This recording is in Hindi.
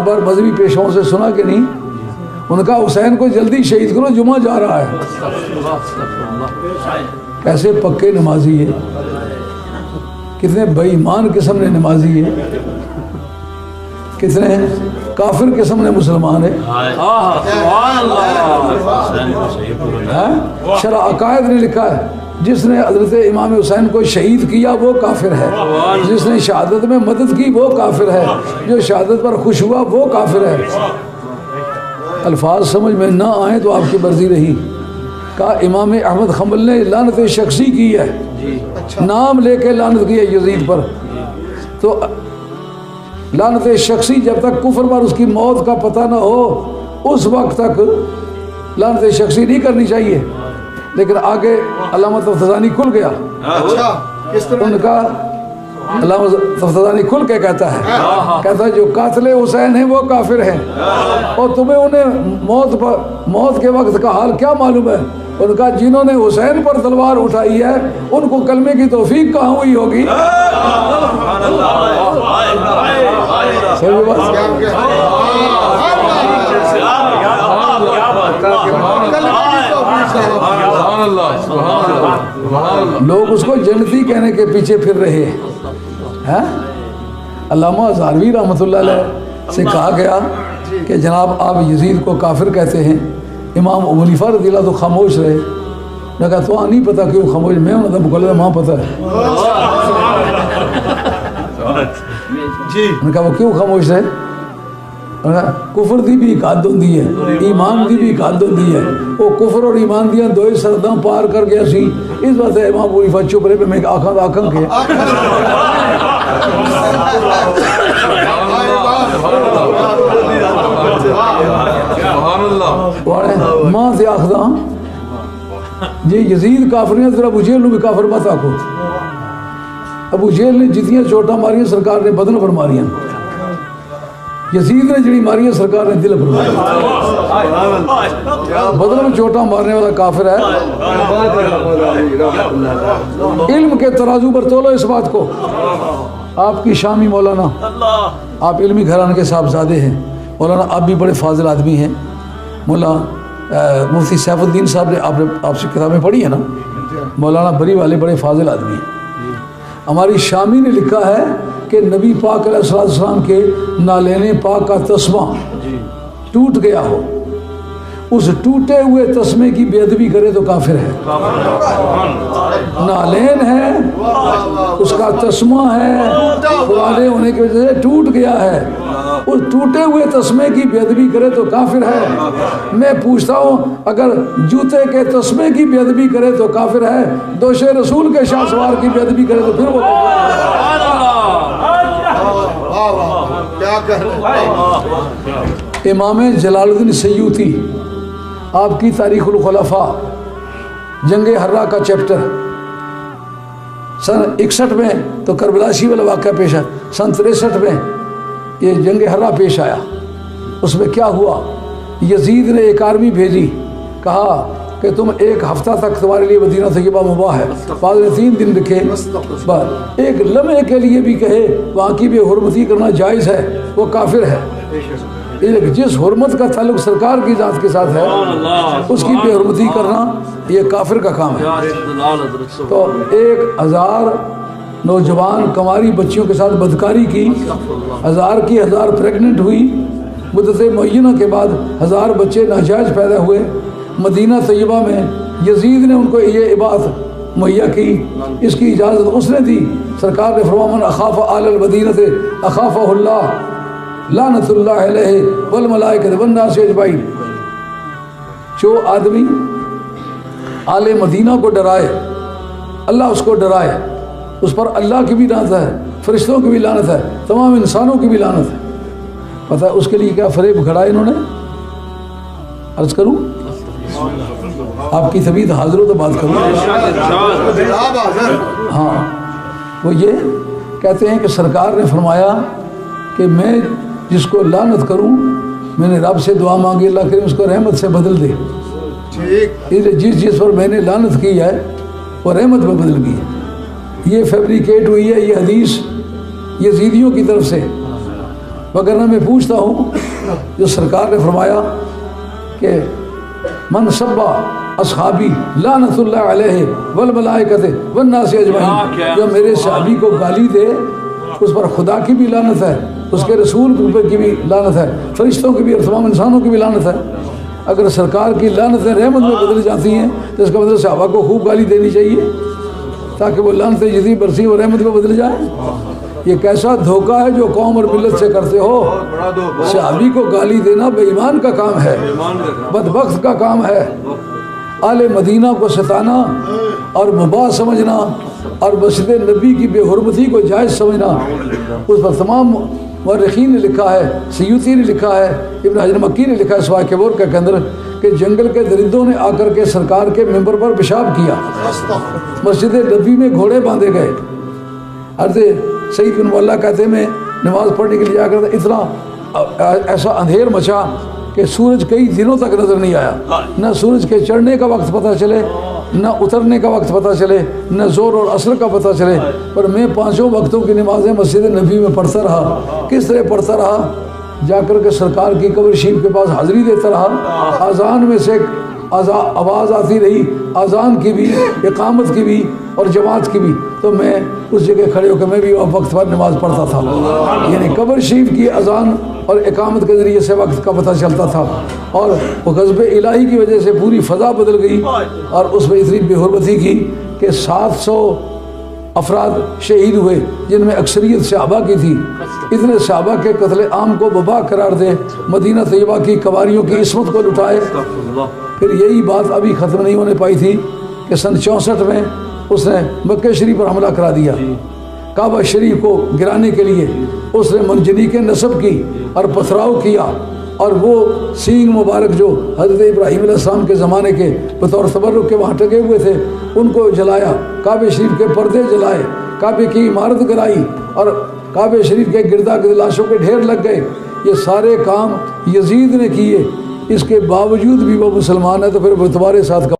बार मजहबी पेशवाओं से सुना कि नहीं, उनका हुसैन को जल्दी शहीद करो, जुमा जा रहा है। कैसे पक्के नमाजी है, कितने बेईमान किस्म ने नमाजी है, कितने काफिर किस्म ने मुसलमान है। शरह अकायद ने लिखा है, जिसने हजरत इमाम हुसैन को शहीद किया वो काफिर है, जिसने शहादत में मदद की वो काफिर है, जो शहादत पर खुश हुआ वो काफिर है। अल्फाज समझ में ना आए तो आपकी मर्जी रही। कहा इमाम अहमद खंबल ने लानत शख्सी की है, नाम लेके लानत की है यजीद पर। तो लानत शख्सी जब तक कुफर पर उसकी मौत का पता ना हो उस वक्त तक लानत शख्सी नहीं करनी चाहिए। लेकिन आगे अल्लामा तफ्तानी खुल गया। अच्छा, किस तरह? उनका अल्लामा तफ्तानी खुल के कहता है जो कातिल हुसैन है वो काफिर है, और तुम्हें उन्हें मौत के वक्त का हाल क्या मालूम है? उनका जिन्होंने हुसैन पर तलवार उठाई है उनको कलमे की तौफीक कहाँ हुई होगी? लोग उसको जन्नती कहने के पीछे फिर रहे हैं। अल्लामा हज़ारवी रहमतुल्लाह अलैह से कहा गया कि जनाब आप यजीद को काफिर कहते हैं। इमाम अबू हनीफा रज़ियल्लाहु अन्हु तो खामोश रहे। मैं कहा तो नहीं पता क्यों खामोश? मैं उन्होंने मुकल्लद माँ पता है। मैंने कहा वो क्यों खामोश रहे? कुफर दी भी एक हद होती है, ईमान दी भी एक हद होती है। वो कुफर और ईमान दियाँ दो ही सरदा पार कर गया सी, इस बात है इमाम अबू हनीफा चुप रहे। मैं आखा आखं के मां से आखदा जी यजीद काफिर ने तेरा अबू जेहल भी काफिर मत आखो। अबू जेहल ने जितनी चोटा मारियां सरकार ने बदन पर मारियां, यजीद ने जी मारी सरकार ने दिल पर मारी। बदन में चोटा मारने वाला काफिर है। इल्म के तराजू पर तोलो इस बात को। आपकी शामी मौलाना, आप इल्मी घराने के साहबजादे हैं। मौलाना आप भी बड़े फाजिल आदमी हैं। मौला मुफ्ती सैफुद्दीन साहब ने आपसे किताबें पढ़ी है ना, मौलाना बरी वाले बड़े फाजिल आदमी हैं। हमारी शामी ने लिखा है कि नबी पाक अलैहिस्सलाम के नालेने पाक का तस्मा टूट गया हो, उस टूटे हुए तस्मे की बेअदबी करे तो काफिर है। नालेन है, उसका तस्मा है, पुराने होने की वजह से टूट गया है, उस टूटे हुए तस्मे की बेअदबी करे तो काफिर है। मैं पूछता हूँ अगर जूते के तस्मे की बेअदबी करे तो काफिर है, दोषे रसूल के शाह सवार की बेअदबी करे तो फिर वो क्या कह रहे? इमाम जलालुद्दीन सयूती आपकी तारीखुल खुलफा जंग हर्रा का चैप्टर सन 61 में तो करबलाशी वाला वाक़या पेश है, सन 63 में ये जंग हर्रा पेश आया। उसमें क्या हुआ? यजीद ने एक आर्मी भेजी, कहा कि तुम एक हफ्ता तक तुम्हारे लिए मदीना तैयबा मुबाह है। बाद में 3 दिन रखे, बस एक लम्हे के लिए भी कहे वहाँ की बेहुरमती करना जायज़ है, वो काफिर है। जिस हुर्मत का ताल्लुक सरकार की जात के साथ है उसकी बेहुरमती करना ये काफिर का काम है। तो 1000 नौजवान कमारी बच्चियों के साथ बदकारी की, 1000 की 1000 प्रेग्नेंट हुई। मुद्दत मुअय्यना के बाद 1000 बच्चे नाजायज़ पैदा हुए। मदीना तैयबा में यजीद ने उनको ये बात मुहैया की, इसकी इजाज़त उसने दी। सरकार ने फरमाया मन अखाफ़ आलल मदीनत अखाफ़हुल्लाह लानतुल्लाह अलैहि वल मलाइकत वन नास अजमाइन। जो आदमी आले मदीना को डराए, अल्लाह उसको डराए, उस पर अल्लाह की भी लानत है, फरिश्तों की भी लानत है, तमाम इंसानों की भी लानत है। पता है उसके लिए क्या फरेब खड़ा है इन्होंने? अर्ज करूं आपकी तबीयत हाजिर हो तो बात करूं। हाँ, वो ये कहते हैं कि सरकार ने फरमाया कि मैं जिसको लानत करूं मैंने रब से दुआ मांगी, अल्लाह करे उसको रहमत से बदल दे। इसलिए जिस पर मैंने लानत की है वो रहमत में बदल गई है। ये फैब्रिकेट हुई है ये हदीस यजीदियों की तरफ से। वगरना मैं पूछता हूँ, जो सरकार ने फरमाया कि मन सब्बा असहाबी लानतुल्लाह अलैहि वल मलाइकते वन नास अजमईन, जो मेरे सहाबी को गाली दे उस पर खुदा की भी लानत है, उसके रसूल की भी लानत है, फरिश्तों की भी और तमाम इंसानों की भी लानत है। अगर सरकार की लानतें रहमत में बदल जाती हैं तो इसका मतलब सहाबा को खूब गाली देनी चाहिए ताकि वो लानतें जितनी बरसी वो रहमत में बदल जाए। ये कैसा धोखा है जो कौम और मिल्लत से करते हो। सहाबी को गाली देना बेईमान का काम है, बदबख्त का काम है। आले मदीना को सताना और मुबाह समझना और मस्जिद नबी की बेहुरमती को जायज़ समझना, उस पर तमाम मुअर्रिखीन ने लिखा है, सयूती ने लिखा है, इब्न हजर मक्की ने लिखा है सवाए के बोर के अंदर कि जंगल के दरिंदों ने आकर के सरकार के मेंबर पर पेशाब किया, मस्जिद नबी में घोड़े बांधे गए। अर्ज़े सईद बिन मुअल्ला कहते मैं नमाज़ पढ़ने के लिए जाकर था, इतना ऐसा अंधेर मचा कि सूरज कई दिनों तक नज़र नहीं आया, न सूरज के चढ़ने का वक्त पता चले, न उतरने का वक्त पता चले, न ज़ोर और असर का पता चले। पर मैं 5 वक्तों की नमाज़ें मस्जिद नबी में पढ़ता रहा। किस तरह पढ़ता रहा? जाकर के सरकार की कब्र शरीफ के पास हाज़िरी देता रहा। अज़ान में से आवाज़ आती रही, अज़ान की भी, इकामत की भी और जमात की भी, तो मैं उस जगह खड़े होकर मैं भी वक्त पर नमाज़ पढ़ता था। यानी कब्र शरीफ की अज़ान और इकामत के ज़रिए से वक्त का पता चलता था। और वो ग़ज़ब इलाही की वजह से पूरी फ़ज़ा बदल गई और उसमें इतनी बेहुरमती की कि 700 अफराद शहीद हुए, जिनमें अक्सरियत सहाबा की थी। इतने सहाबा के कत्ल आम को वबा करार दे, मदीना तैयबा की कवारियों की इस्मत को लुटाए। फिर यही बात अभी ख़त्म नहीं होने पाई थी कि सन 64 में उसने मक्के शरीफ पर हमला करा दिया। काबा शरीफ को गिराने के लिए उसने मंजनीक़ नस्ब की और पथराव किया, और वो सींग मुबारक जो हज़रत इब्राहीम अलैहिस्सलाम के ज़माने के बतौर तबर्रुक के वहाँ टके हुए थे उनको जलाया, काबे शरीफ के पर्दे जलाए, काबे की इमारत गिराई और काबे शरीफ के गिरदा गिर्द लाशों के ढेर लग गए। ये सारे काम यजीद ने किए। इसके बावजूद भी वो मुसलमान है तो फिर वो तुम्हारे साथ